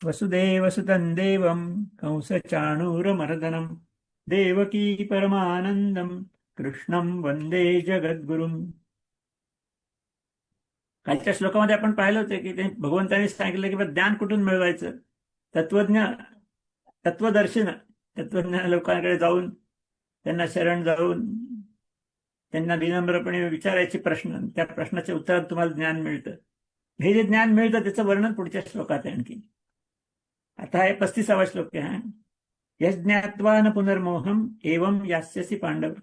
वसुदेवसुतं देवं कंसचाणूरमर्दनं देवकी परमानंदं कृष्णं वंदे जगद्गुरुम. कालच्या श्लोकामध्ये आपण पाहिलं होतं की भगवंतांनी सांगितलं की बा ज्ञान कुठून मिळवायचं. तत्वज्ञ तत्वदर्शन तत्वज्ञान लोकांकडे जाऊन त्यांना शरण जाऊन त्यांना विनम्रपणे विचारायचे प्रश्न, त्या प्रश्नाच्या उत्तरात तुम्हाला ज्ञान मिळतं. हे जे ज्ञान मिळतं त्याचं वर्णन पुढच्या श्लोकात आहे आणखी. आता हे 35वा श्लोक आहे. यज्ञात्वा न पुनर्मोहम एवं यास्यसि पांडव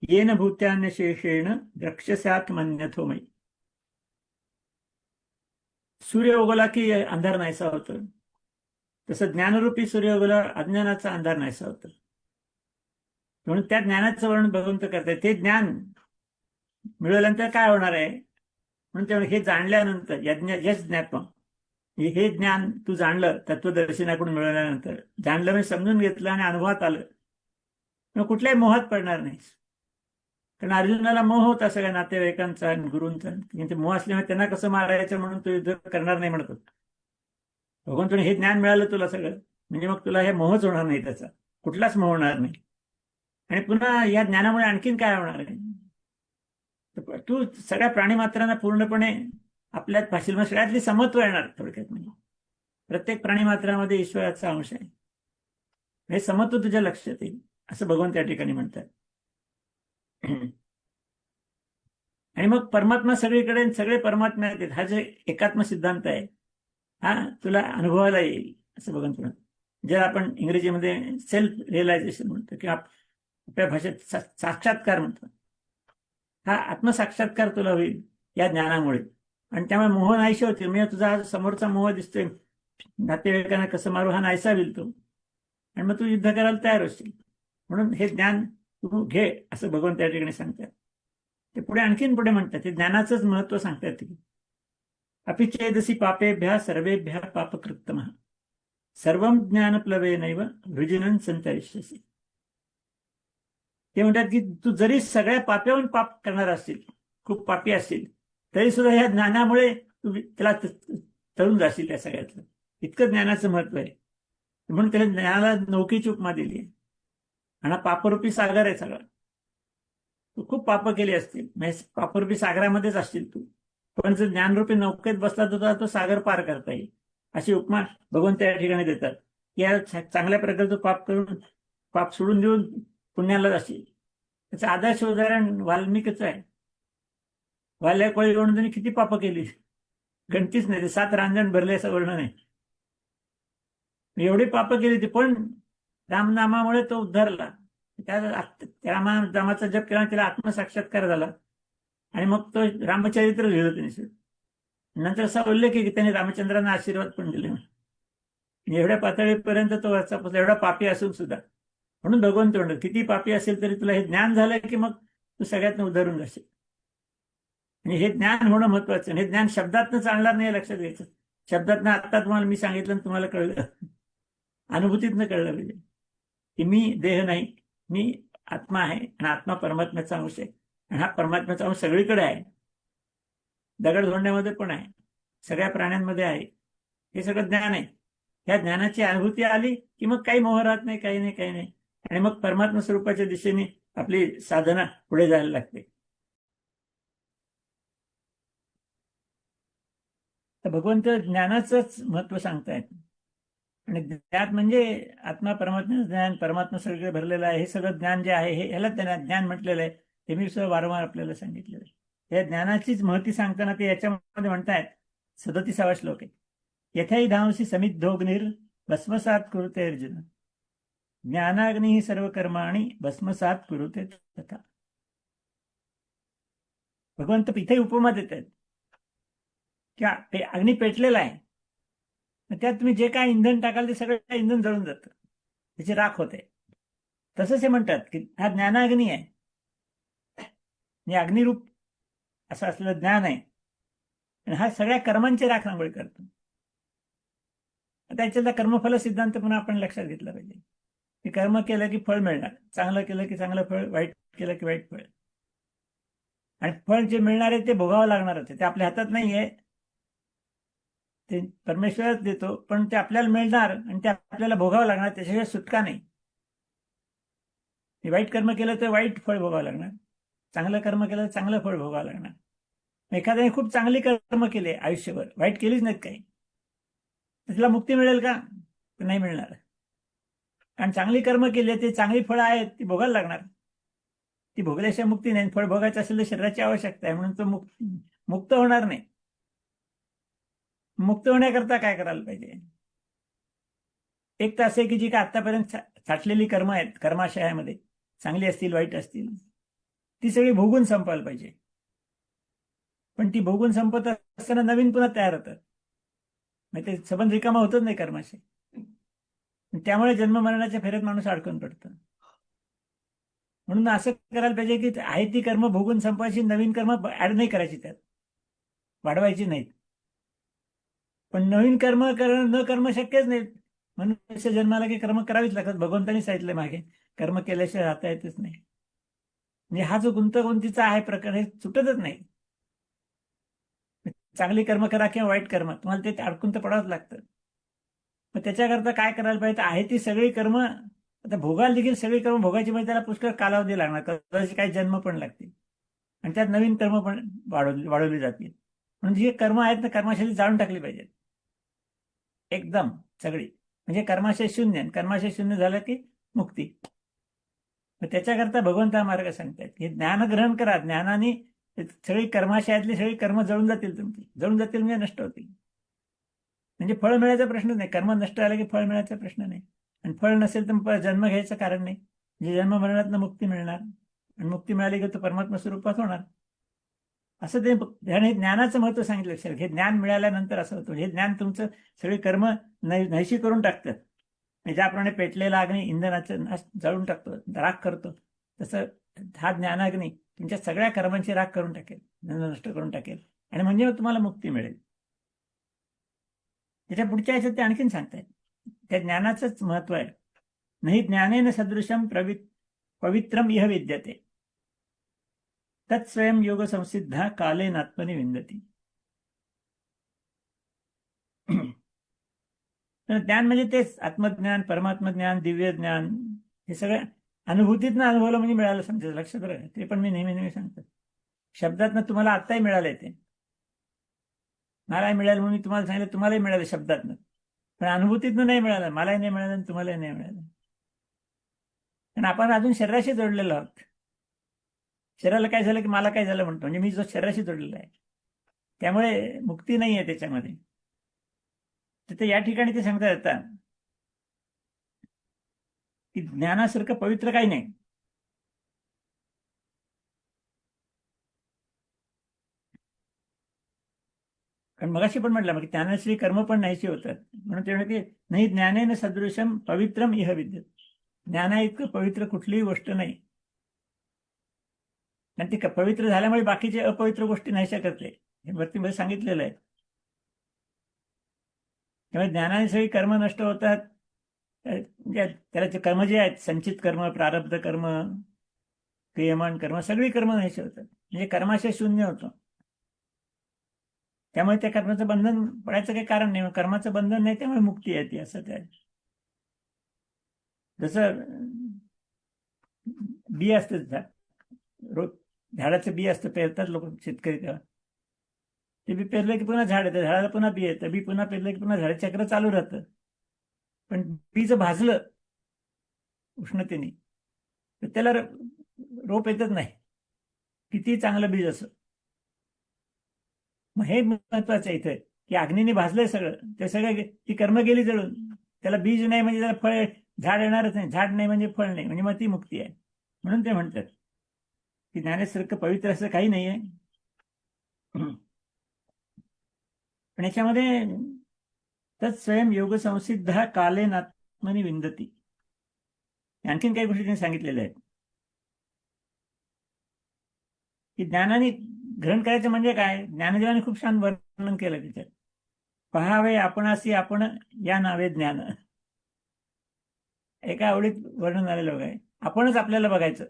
येन भूत्यान्य शेषेण द्रक्ष्यस्यात् मन्यथो मयि. सूर्य उगवला की अंधार नाहीसा होतो, तसं ज्ञानरूपी सूर्य उगवला अज्ञानाचा अंधार नाहीसा होतो. म्हणून त्या ज्ञानाचं वर्णन भगवंत करताय. ते ज्ञान मिळवल्यानंतर काय होणार आहे म्हणून तेवढं हे जाणल्यानंतर यश ज्ञात्म, हे ज्ञान तू जाणलं तत्वदर्शनाकडून मिळवल्यानंतर, जाणलं म्हणजे समजून घेतलं आणि अनुभवात आलं, मग कुठल्याही मोहात पडणार नाहीस. कारण अर्जुनाला मोह होता सगळ्या नातेवाईकांचा आणि गुरूंचा. त्यांचे मोह असल्यामुळे त्यांना कसं मारायचं म्हणून तू युद्ध करणार नाही म्हणत होता. भगवंताने हे ज्ञान मिळालं तुला सगळं, म्हणजे मग तुला हे मोहच होणार नाही, त्याचा कुठलाच मोह होणार नाही. आणि पुन्हा या ज्ञानामुळे आणखीन काय होणार आहे, तू सगळ्या प्राणीमात्रांना पूर्णपणे आपल्या भाषेमध्ये सगळ्यातली समत्व येणार. थोडक्यात म्हणजे प्रत्येक प्राणीमात्रामध्ये ईश्वराचा अंश आहे, हे समत्व तुझ्या लक्षात येईल असं भगवंत त्या ठिकाणी म्हणतात. आणि मग परमात्मा सगळीकडे, सगळे परमात्मा आहेत, हा जे एकात्म सिद्धांत आहे हा तुला अनुभवायला येईल असं भगवंत म्हणतात. ज्याला आपण इंग्रजीमध्ये सेल्फ रिअलायझेशन म्हणतो किंवा आपल्या भाषेत साक्षात्कार म्हणतो, हा आत्मसाक्षात्कार तुला होईल या ज्ञानामुळे. आणि त्यामुळे मोह नाहीसे होतील. म्हणजे तुझा हा समोरचा मोह दिसतोय नातेवाईकांना कसं मारू, हा नाहीसा होईल तो, आणि मग तू युद्ध करायला तयार होशील. म्हणून हे ज्ञान तू घे असं भगवंत त्या ठिकाणी सांगतात. ते पुढे आणखीन पुढे म्हणतात, ते ज्ञानाचंच महत्व सांगतात की अपि चेदसी पापेभ्यः सर्वेभ्यः पापकृत्तमः सर्वं ज्ञानप्लवेनैव वृजिनं संतरिष्यसि. ते म्हणतात की तू जरी सगळ्या पाप्याहून पाप करणार असतील, खूप पापी असतील, तरी सुद्धा ह्या ज्ञानामुळे तू त्याला तळून जाशील. त्या सगळ्यातलं इतकं ज्ञानाचं महत्व आहे. म्हणून त्याला ज्ञानाला नौकेची उपमा दिली आहे. आणि हा पापरूपी सागर आहे सगळा. तू खूप पाप केली असतील, म्हणजे पापरूपी सागरामध्येच असतील तू, पण जर ज्ञानरूपी नौकेत बसला तर तो सागर पार करता येईल अशी उपमा भगवंत त्या ठिकाणी देतात. या चांगल्या प्रकारे तू पाप करून पाप सोडून देऊन पुण्याला जाशील. त्याचं आदर्श उदाहरण वाल्मिकीचं आहे. वाल्या कोळी म्हणून त्यांनी किती पाप केली गणतीच नाही, ते 7 रांजण भरले असं वर्णन आहे. एवढी पाप केली ती, पण रामनामामुळे तो उद्धारला. त्या रामाचा जप केला, त्याला आत्मसाक्षात्कार झाला आणि मग तो रामचरित्र लिहिलं त्यांनी. नंतर असा उल्लेख आहे की त्यांनी रामचंद्रांना आशीर्वाद पण दिले. एवढ्या पातळीपर्यंत तो एवढा पापी असून सुद्धा. म्हणून भगवंत म्हणतो किती पापी असेल तरी तुला हे ज्ञान झालं की मग तू सगळ्यातनं उद्धारून जाशील. आणि हे ज्ञान होणं महत्वाचं. हे ज्ञान शब्दातनं चालणार नाही, लक्षात घ्यायचं. शब्दातनं आता तुम्हाला मी सांगितलं तुम्हाला कळलं, अनुभूतीतनं कळलं पाहिजे की मी देह नाही, मी आत्मा आहे आणि आत्मा परमात्म्याचा अंश आहे. आणि हा परमात्म्याचा अंश सगळीकडे आहे, दगड धोंड्यामध्ये पण आहे, सगळ्या प्राण्यांमध्ये आहे. हे सगळं ज्ञान आहे. या ज्ञानाची अनुभूती आली की मग काही मोह राहत नाही, काही नाही, काही नाही. आणि मग परमात्मा स्वरूपाच्या दिशेने आपली साधना पुढे जायला लागते. तर भगवंत ज्ञानाचंच महत्व सांगतायत. आणि ज्ञान म्हणजे आत्मा परमात्म्याचं ज्ञान, परमात्मा सगळे भरलेलं आहे. हे सगळं ज्ञान जे आहे हे ह्याला त्यांना ज्ञान म्हटलेलं आहे. ते मी वारंवार आपल्याला सांगितलेलं आहे. या ज्ञानाचीच महती सांगताना ते याच्यामध्ये म्हणतायत 37वा श्लोक आहे. यथाही धावसी समिद्धोग्निर भस्मसात कुरुते अर्जुन ज्ञानाग्नी सर्व कर्माणी भस्मसात कुरुते तथा. भगवंत इथे उपमा देत आहेत की अग्नी पेटलेला आहे, त्यात तुम्ही जे काय इंधन टाकाल ते सगळं इंधन जळून जातं, त्याची राख होते. तसंच हे म्हणतात की हा ज्ञानाग्नी आहे, म्हणजे अग्निरूप असं असलेलं ज्ञान आहे आणि हा सगळ्या कर्मांची राखणावळ करतो. आता याच्यातला कर्मफल सिद्धांत पुन्हा आपण लक्षात घेतला पाहिजे की कर्म केलं की फळ मिळणार, चांगलं केलं की चांगलं फळ, वाईट केलं की वाईट फळ. आणि फळ जे मिळणार आहे ते भोगावं लागणार आहे, ते आपल्या हातात नाहीये, ते परमेश्वरच देतो, पण ते आपल्याला मिळणार आणि ते आपल्याला भोगावं लागणार, त्याच्याशिवाय सुटका नाही. वाईट कर्म केलं तर वाईट फळ भोगावं लागणार, चांगलं कर्म केलं तर चांगलं फळ भोगावं लागणार. एखाद्याने खूप चांगली कर्म केले आयुष्यभर, वाईट केलीच नाहीत काही, तर तिला मुक्ती मिळेल का? नाही मिळणार. कारण चांगली कर्म केली, ते चांगली फळं आहेत, ती भोगायला लागणार. ती भोगल्याशिवाय मुक्ती नाही. फळ भोगायचं असेल तर शरीराची आवश्यकता आहे, म्हणून तो मुक्त होणार नाही. मुक्त होण्याकरता काय करायला पाहिजे? एक तर असे की जी काय आतापर्यंत साठलेली कर्म आहेत कर्माशयामध्ये, चांगली असतील वाईट असतील, ती सगळी भोगून संपवायला पाहिजे. पण ती भोगून संपत असताना नवीन पुन्हा तयार होतात, मग ते संबंध रिकामा होतच नाही कर्माशय. त्यामुळे जन्ममरणाच्या फेऱ्यात माणूस अडकून पडतो. म्हणून असं करायला पाहिजे की आहे ती कर्म भोगून संपवायची, नवीन कर्म ऍड नाही करायची, त्यात वाढवायची नाहीत. पण नवीन कर्म न कर्म शक्यच नाहीत. म्हणून जन्माला की कर्म करावीच लागतात. भगवंतांनी सांगितलं मागे, कर्म केल्याशिवाय राहता येतच नाही. म्हणजे हा जो गुंतागुंतीचा आहे प्रकार, हे सुटतच नाही. चांगली कर्म करा किंवा वाईट कर्म, तुम्हाला ते अडकून तर पडावंच लागतं. मग त्याच्याकरता काय करायला पाहिजे? आहे ती सगळी कर्म आता भोगायला देखील सगळी कर्म भोगायची म्हणजे त्याला पुष्कळ कालावधी लागणार, कदाचित काही जन्म पण लागतील, आणि त्यात नवीन कर्म पण वाढवली जातील. म्हणजे जी कर्म आहेत ना, कर्माशय जाळून टाकली पाहिजेत एकदम सगळी. म्हणजे कर्माशय शून्य, कर्माशय शून्य झालं की मुक्ती. मग त्याच्याकरता भगवंत हा मार्ग सांगतायत की ज्ञान ग्रहण करा. ज्ञानाने सगळी कर्माशयातली सगळी कर्म जळून जातील, तुमची जळून जातील म्हणजे नष्ट होतील. म्हणजे फळ मिळायचा प्रश्न नाही. कर्म नष्ट झालं की फळ मिळायचा प्रश्न नाही. आणि फळ नसेल तर जन्म घ्यायचं कारण नाही. म्हणजे जन्म मरणातनं मुक्ती मिळणार, आणि मुक्ती मिळाली की तो परमात्मा स्वरूपात होणार. असं ते ज्ञानाचं महत्व सांगितलं. लक्षात, हे ज्ञान मिळाल्यानंतर असं होतं. हे ज्ञान तुमचं सगळे कर्म नैशी करून टाकतं. ज्याप्रमाणे पेटलेला अग्नी इंधनाचं जळून टाकतो, राख करतो, तसं हा ज्ञानाग्नी तुमच्या सगळ्या कर्मांची राख करून टाकेल, नष्ट करून टाकेल, आणि म्हणजे तुम्हाला मुक्ती मिळेल. त्याच्या पुढच्या याच्यात ते आणखीन सांगतायत, त्या ज्ञानाचंच महत्व आहे. नाही ज्ञानेन सदृशम पवित्रम इह विद्यते तत्स्वयं योग संसिद्धा कालेन आत्मनि विंदती. ज्ञान म्हणजे तेच आत्मज्ञान, परमात्मज्ञान, दिव्य ज्ञान. हे सगळं अनुभूतीतनं अनुभवलं म्हणजे मिळालं, समजायचं. लक्षात राहा, ते पण मी नेहमी सांगतो. शब्दातनं तुम्हाला आत्ताही मिळालंय, ते मलाही मिळालं म्हणून मी तुम्हाला सांगितलं, तुम्हालाही मिळालं शब्दातनं, पण अनुभूतीतनं नाही मिळालं. मलाही नाही मिळालं आणि तुम्हालाही नाही मिळालं. कारण आपण अजून शरीराशी जोडलेलो आहोत. शरीराला काय झालं की मला काय झालं म्हणतो, म्हणजे मी जो शरीराशी जोडलेला आहे, त्यामुळे मुक्ती नाही आहे त्याच्यामध्ये. तर या ठिकाणी ते सांगता येतात की ज्ञानासारखं पवित्र काही नाही. कारण मगाशी पण म्हटलं की ज्ञानाश्री कर्म पण नाहीशी होतात. म्हणून ते म्हणते नाही ज्ञानेन सदृशम पवित्रम इह विद्यते. ज्ञाना इतकं पवित्र कुठलीही गोष्ट नाही. आणि ती पवित्र झाल्यामुळे बाकीचे अपवित्र गोष्टी नाहीशा करते, हे वरती सांगितलेलं आहे. त्यामुळे ज्ञानाने सगळी कर्म नष्ट होतात. त्याला जे कर्म जे आहेत, संचित कर्म, प्रारब्ध कर्म, क्रियमान कर्म, सगळी कर्म नाहीशी होतात. म्हणजे कर्माशय शून्य होतं. त्यामुळे त्या कर्माचं बंधन पडायचं काही कारण नाही. कर्माचं बंधन नाही, त्यामुळे मुक्ती येते. असं त्या जसं बी असतं, रोज झाडाचं बी असतं, पेरतात लोक, शेतकरी. तेव्हा ते बी पेरलं की पुन्हा झाड येतं, झाडाला पुन्हा बी येतं, बी पुन्हा पेरलं की पुन्हा झाड, चक्र चालू राहतं. पण बीज भाजलं उष्णतेने तर त्याला रोप येतच नाही, किती चांगलं बीज असं. मग हे महत्वाचं आहे इथं, की अग्नीने भाजलंय सगळं, ते सगळं ती कर्म गेली जळून. त्याला बीज नाही म्हणजे त्याला फळ, झाड येणारच नाही. झाड नाही म्हणजे फळ नाही, म्हणजे मग ती मुक्ती आहे. म्हणून ते म्हणतात की ज्ञानेसारखं पवित्र असं काही नाहीये. पण याच्यामध्ये तत्स्वयं योग संसिद्ध कालेन आत्मनि विंदती, आणखीन काही गोष्टी त्यांनी सांगितलेल्या आहेत. की ज्ञानाने ग्रहण करायचं म्हणजे काय? ज्ञानदेवाने खूप छान वर्णन केलं त्याच्यात. पहावे आपणासी आपण या नावे ज्ञान, एका आवडीत वर्णन आलेलं आहे. आपणच आपल्याला बघायचं,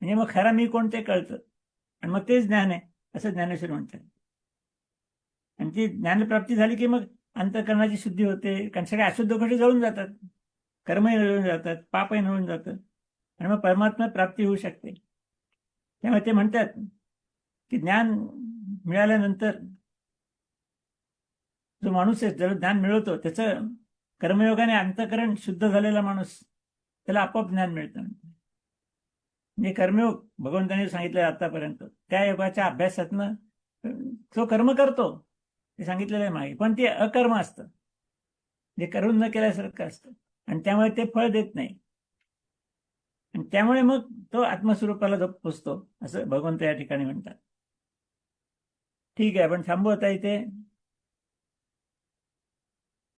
म्हणजे मग खरा मी कोण ते कळतं, आणि मग तेच ज्ञान आहे, असं ज्ञानेश्वर म्हणतात. आणि ती ज्ञानप्राप्ती झाली की मग अंतःकरणाची शुद्धी होते, कारण सगळे अशुद्ध गोष्टी जळून जातात, कर्मही जळून जातात, पापही जळून जातं, आणि मग परमात्मा प्राप्ती होऊ शकते. त्यामुळे ते म्हणतात की ज्ञान मिळाल्यानंतर जो माणूस आहे, ज्याला ज्ञान मिळवतो, त्याचं कर्मयोगाने अंतःकरण शुद्ध झालेला माणूस, त्याला आपोआप ज्ञान मिळतं. म्हणजे कर्मयोग भगवंतांनी सांगितलं आतापर्यंत, त्या योगाच्या अभ्यासातनं जो कर्म करतो ते सांगितलेलं आहे मागे, पण ते अकर्म असतं, जे करून न केल्यासारखं असतं, आणि त्यामुळे ते फळ देत नाही, आणि त्यामुळे मग तो आत्मस्वरूपाला पोचतो, असं भगवंत या ठिकाणी म्हणतात. ठीक आहे, आपण थांबू आता इथे.